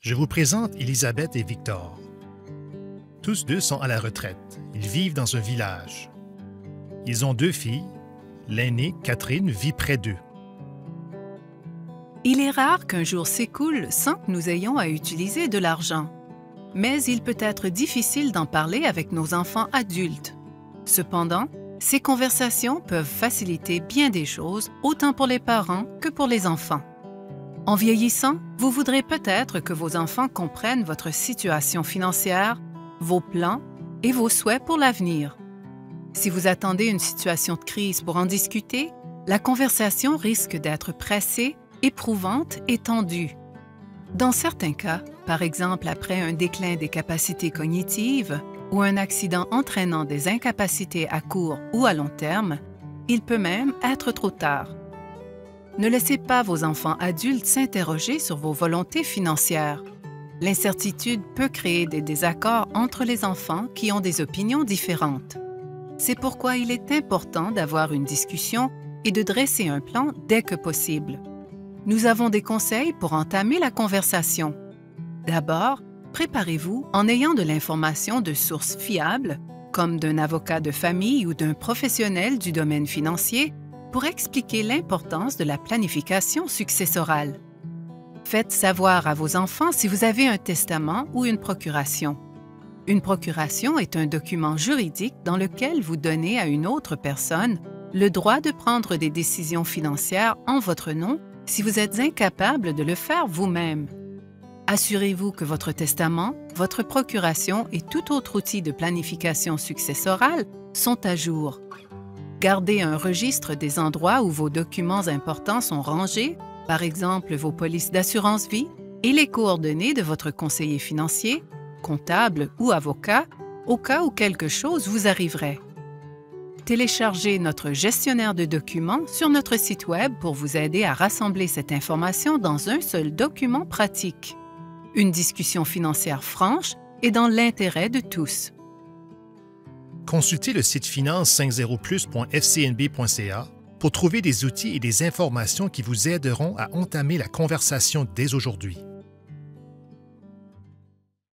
Je vous présente Elisabeth et Victor. Tous deux sont à la retraite. Ils vivent dans un village. Ils ont 2 filles. L'aînée, Catherine, vit près d'eux. Il est rare qu'un jour s'écoule sans que nous ayons à utiliser de l'argent. Mais il peut être difficile d'en parler avec nos enfants adultes. Cependant, ces conversations peuvent faciliter bien des choses, autant pour les parents que pour les enfants. En vieillissant, vous voudrez peut-être que vos enfants comprennent votre situation financière, vos plans et vos souhaits pour l'avenir. Si vous attendez une situation de crise pour en discuter, la conversation risque d'être pressée, éprouvante et tendue. Dans certains cas, par exemple après un déclin des capacités cognitives ou un accident entraînant des incapacités à court ou à long terme, il peut même être trop tard. Ne laissez pas vos enfants adultes s'interroger sur vos volontés financières. L'incertitude peut créer des désaccords entre les enfants qui ont des opinions différentes. C'est pourquoi il est important d'avoir une discussion et de dresser un plan dès que possible. Nous avons des conseils pour entamer la conversation. D'abord, préparez-vous en ayant de l'information de sources fiables, comme d'un avocat de famille ou d'un professionnel du domaine financier, pour expliquer l'importance de la planification successorale. Faites savoir à vos enfants si vous avez un testament ou une procuration. Une procuration est un document juridique dans lequel vous donnez à une autre personne le droit de prendre des décisions financières en votre nom si vous êtes incapable de le faire vous-même. Assurez-vous que votre testament, votre procuration et tout autre outil de planification successorale sont à jour. Gardez un registre des endroits où vos documents importants sont rangés, par exemple vos polices d'assurance vie et les coordonnées de votre conseiller financier, comptable ou avocat, au cas où quelque chose vous arriverait. Téléchargez notre gestionnaire de documents sur notre site Web pour vous aider à rassembler cette information dans un seul document pratique. Une discussion financière franche et dans l'intérêt de tous. Consultez le site finance50plus.fcnb.ca pour trouver des outils et des informations qui vous aideront à entamer la conversation dès aujourd'hui.